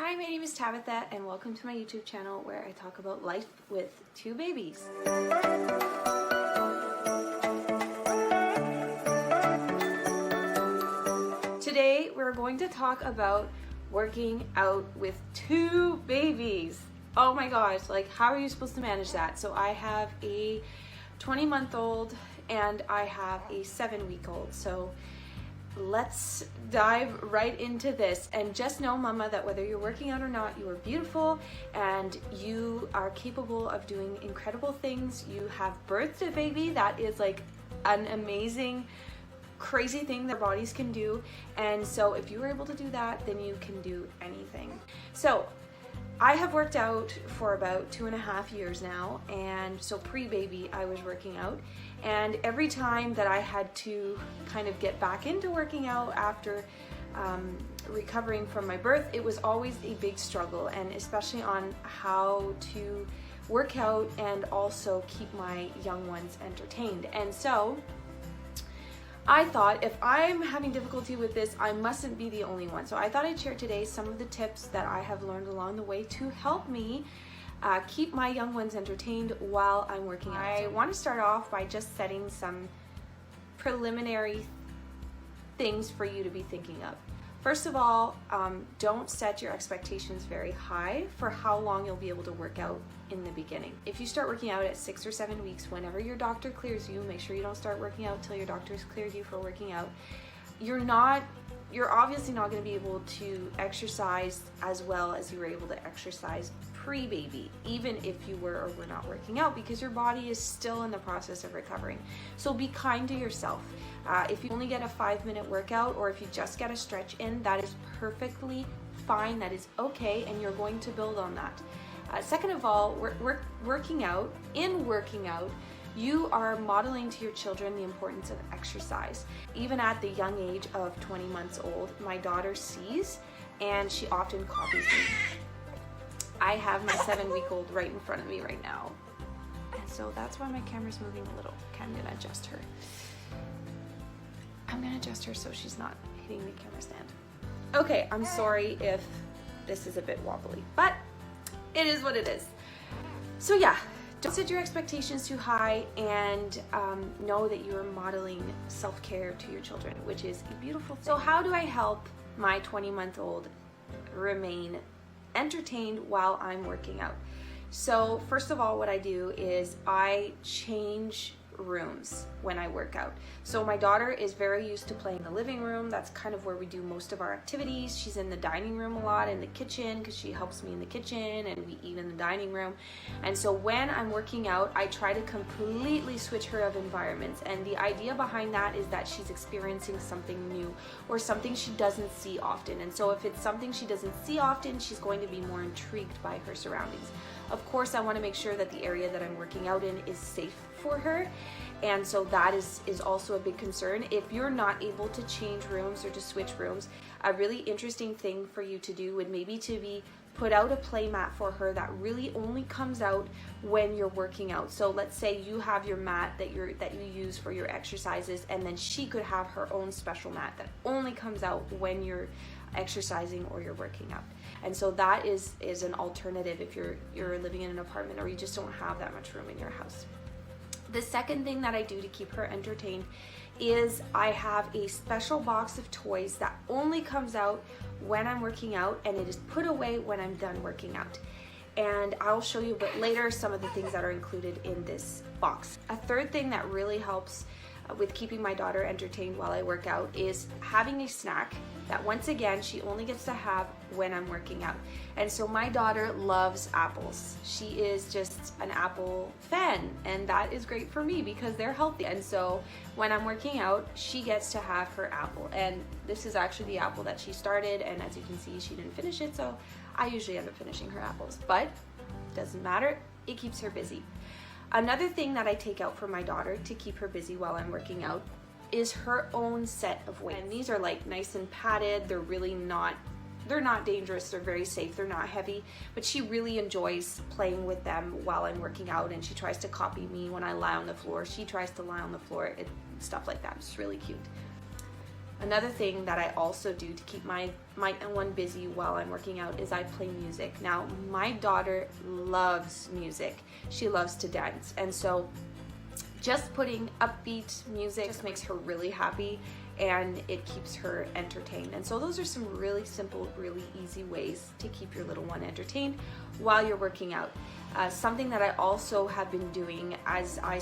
Hi, my name is Tabitha and welcome to my YouTube channel where I talk about life with two babies. Today we're going to talk about working out with two babies. Oh my gosh, like how are you supposed to manage that? So I have a 20-month-old and I have a 7-week-old. So let's dive right into this, and just know, Mama, that whether you're working out or not, you are beautiful and you are capable of doing incredible things. You have birthed a baby. That is like an amazing, crazy thing that bodies can do. And so if you were able to do that, then you can do anything. So I have worked out for about 2.5 years now, and so pre-baby I was working out, and every time that I had to kind of get back into working out after recovering from my birth, it was always a big struggle, and especially on how to work out and also keep my young ones entertained. And so I thought, if I'm having difficulty with this, I mustn't be the only one. So I thought I'd share today some of the tips that I have learned along the way to help me keep my young ones entertained while I'm working out. I want to start off by just setting some preliminary things for you to be thinking of. First of all, don't set your expectations very high for how long you'll be able to work out in the beginning. If you start working out at 6 or 7 weeks, whenever your doctor clears you, make sure you don't start working out till your doctor's cleared you for working out. You're obviously not going to be able to exercise as well as you were able to exercise pre-baby, even if you were or were not working out, because your body is still in the process of recovering. So be kind to yourself. If you only get a 5-minute workout, or if you just get a stretch in, that is perfectly fine. That is okay, and you're going to build on that. Second of all, working out, you are modeling to your children the importance of exercise. Even at the young age of 20 months old, my daughter sees, and she often copies me. I have my 7-week-old right in front of me right now, and so that's why my camera's moving a little. Okay, I'm gonna adjust her. So she's not hitting the camera stand. Okay, I'm sorry if this is a bit wobbly, but it is what it is. So yeah, don't set your expectations too high, and know that you are modeling self-care to your children, which is a beautiful thing. So how do I help my 20-month-old remain entertained while I'm working out? So first of all, what I do is I change rooms when I work out. So my daughter is very used to playing in the living room. That's kind of where we do most of our activities. She's in the dining room a lot, in the kitchen, because she helps me in the kitchen and we eat in the dining room. And so when I'm working out, I try to completely switch her of environments, and the idea behind that is that she's experiencing something new or something she doesn't see often. And so if it's something she doesn't see often, she's going to be more intrigued by her surroundings. Of course, I want to make sure that the area that I'm working out in is safe for her, and so that is also a big concern. If you're not able to change rooms or to switch rooms, a really interesting thing for you to do would maybe to be put out a play mat for her that really only comes out when you're working out. So let's say you have your mat that you use for your exercises, and then she could have her own special mat that only comes out when you're exercising or you're working out. And so that is an alternative if you're living in an apartment or you just don't have that much room in your house. The second thing that I do to keep her entertained is I have a special box of toys that only comes out when I'm working out, and it is put away when I'm done working out. And I'll show you a bit later some of the things that are included in this box. A third thing that really helps with keeping my daughter entertained while I work out is having a snack that, once again, she only gets to have when I'm working out. And so my daughter loves apples. She is just an apple fan, and that is great for me because they're healthy. And so when I'm working out, she gets to have her apple. And this is actually the apple that she started, and as you can see, she didn't finish it, so I usually end up finishing her apples. But it doesn't matter, it keeps her busy. Another thing that I take out for my daughter to keep her busy while I'm working out is her own set of weights. And these are like nice and padded. They're not dangerous, they're very safe, they're not heavy, but she really enjoys playing with them while I'm working out, and she tries to copy me when I lie on the floor. She tries to lie on the floor, stuff like that. It's really cute. Another thing that I also do to keep my one busy while I'm working out is I play music. Now, my daughter loves music. She loves to dance. And so just putting upbeat music just makes her really happy, and it keeps her entertained. And so those are some really simple, really easy ways to keep your little one entertained while you're working out. Something that I also have been doing as I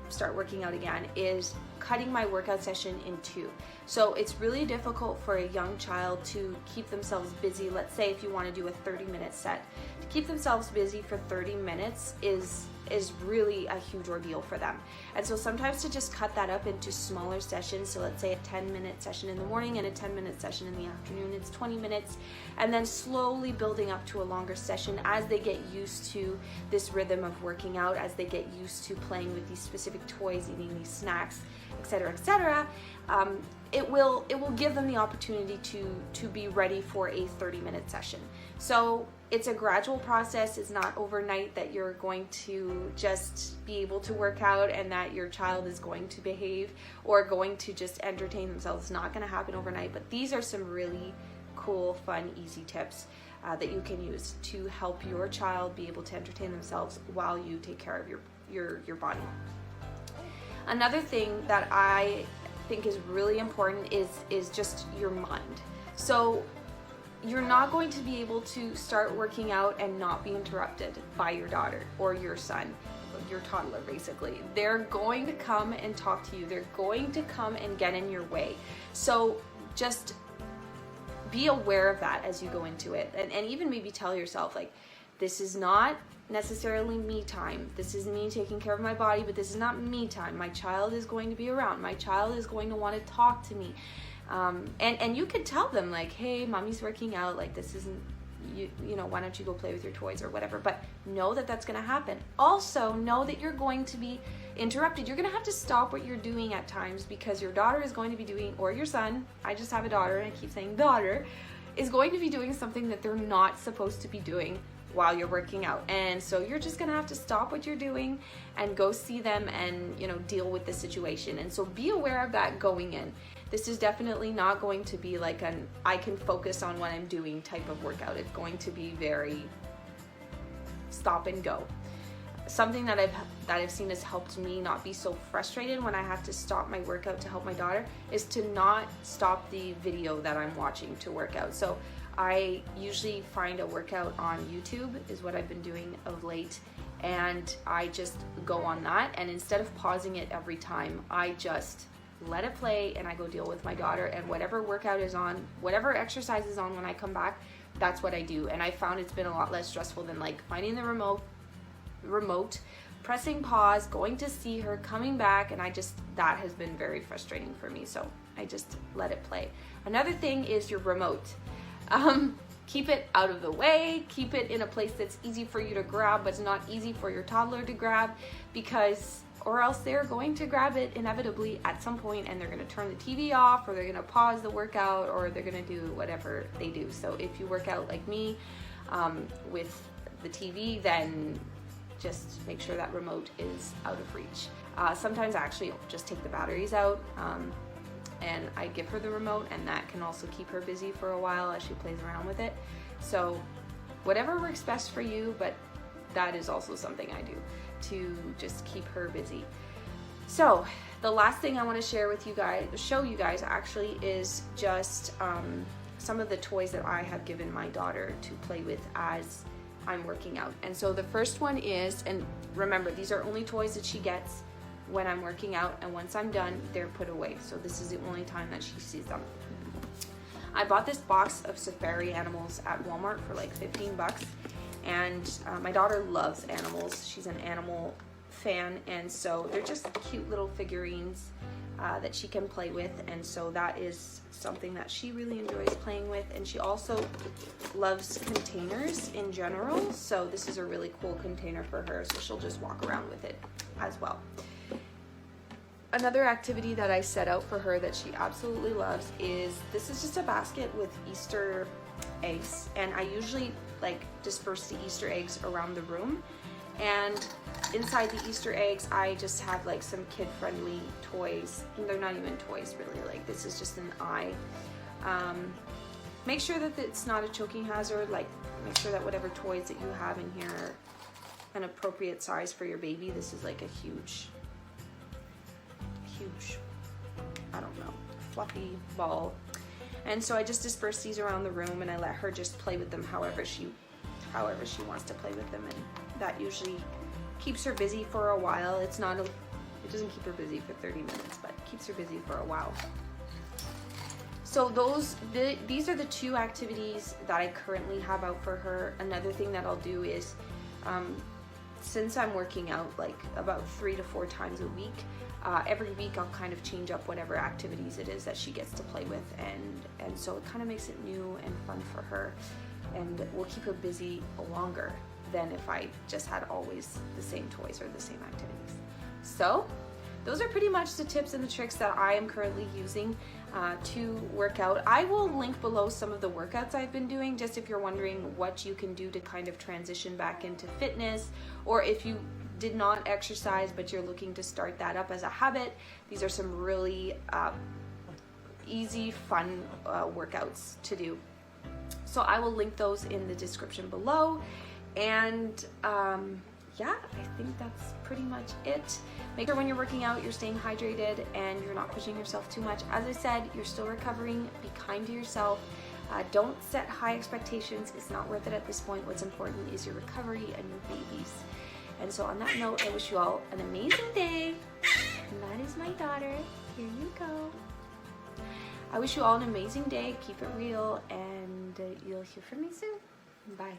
start working out again is cutting my workout session in two. So it's really difficult for a young child to keep themselves busy. Let's say if you want to do a 30-minute set, to keep themselves busy for 30 minutes is really a huge ordeal for them. And so sometimes to just cut that up into smaller sessions, so let's say a 10-minute session in the morning and a 10-minute session in the afternoon, it's 20 minutes, and then slowly building up to a longer session as they get used to this rhythm of working out, as they get used to playing with these specific toys, eating these snacks, etc., etc. It will give them the opportunity to be ready for a 30-minute session. So it's a gradual process. It's not overnight that you're going to just be able to work out and that your child is going to behave or going to just entertain themselves. It's not going to happen overnight, but these are some really cool, fun, easy tips that you can use to help your child be able to entertain themselves while you take care of your body. Another thing that I think is really important is just your mind. So you're not going to be able to start working out and not be interrupted by your daughter or your son, your toddler basically. They're going to come and talk to you. They're going to come and get in your way. So just be aware of that as you go into it, and even maybe tell yourself, like, this is not necessarily me time. This is me taking care of my body, but this is not me time. My child is going to be around. My child is going to want to talk to me. And you could tell them, like, hey, mommy's working out, like, this isn't, you know, why don't you go play with your toys or whatever, but know that that's going to happen. Also, know that you're going to be interrupted. You're going to have to stop what you're doing at times because your daughter is going to be doing, or your son, I just have a daughter and I keep saying daughter, is going to be doing something that they're not supposed to be doing while you're working out. And so you're just gonna have to stop what you're doing and go see them and, you know, deal with the situation. And so be aware of that going in. This is definitely not going to be like an I can focus on what I'm doing type of workout. It's going to be very stop and go. Something that I've seen has helped me not be so frustrated when I have to stop my workout to help my daughter is to not stop the video that I'm watching to work out. So I usually find a workout on YouTube is what I've been doing of late, and I just go on that, and instead of pausing it every time, I just let it play and I go deal with my daughter, and whatever workout is on, whatever exercise is on when I come back, that's what I do. And I found it's been a lot less stressful than like finding the remote, pressing pause, going to see her, coming back, and that has been very frustrating for me, so I just let it play. Another thing is your remote. Keep it out of the way, keep it in a place that's easy for you to grab, but it's not easy for your toddler to grab, because, or else they're going to grab it inevitably at some point and they're going to turn the TV off, or they're going to pause the workout, or they're going to do whatever they do. So if you work out like me with the TV, then just make sure that remote is out of reach. Sometimes I actually just take the batteries out and I give her the remote, and that can also keep her busy for a while as she plays around with it. So whatever works best for you, but that is also something I do to just keep her busy. So the last thing I want to show you guys actually is just some of the toys that I have given my daughter to play with as I'm working out. And so the first one is, and remember, these are only toys that she gets when I'm working out, and once I'm done, they're put away. So this is the only time that she sees them. I bought this box of safari animals at Walmart for like 15 bucks, and my daughter loves animals. She's an animal fan, and so they're just cute little figurines that she can play with, and so that is something that she really enjoys playing with. And she also loves containers in general, so this is a really cool container for her, so she'll just walk around with it as well. Another activity that I set out for her that she absolutely loves is, this is just a basket with Easter eggs, and I usually like disperse the Easter eggs around the room, And inside the Easter eggs, I just have like some kid-friendly toys. And they're not even toys really, like this is just an eye. Make sure that it's not a choking hazard, like make sure that whatever toys that you have in here are an appropriate size for your baby. This is like a huge, I don't know, fluffy ball. And so I just disperse these around the room and I let her just play with them however she wants to play with them, and that usually keeps her busy for a while. It doesn't keep her busy for 30 minutes, but it keeps her busy for a while. So these are the 2 activities that I currently have out for her. Another thing that I'll do is, since I'm working out like about 3 to 4 times a week, every week I'll kind of change up whatever activities it is that she gets to play with, and so it kind of makes it new and fun for her, and will keep her busy longer than if I just had always the same toys or the same activities. So those are pretty much the tips and the tricks that I am currently using to work out. I will link below some of the workouts I've been doing, just if you're wondering what you can do to kind of transition back into fitness, or if you did not exercise but you're looking to start that up as a habit. These are some really easy, fun workouts to do. So I will link those in the description below. And yeah, I think that's pretty much it. Make sure when you're working out, you're staying hydrated and you're not pushing yourself too much. As I said, you're still recovering. Be kind to yourself. Don't set high expectations. It's not worth it at this point. What's important is your recovery and your babies. And so on that note, I wish you all an amazing day. And that is my daughter. Here you go. I wish you all an amazing day. Keep it real, and you'll hear from me soon. Bye.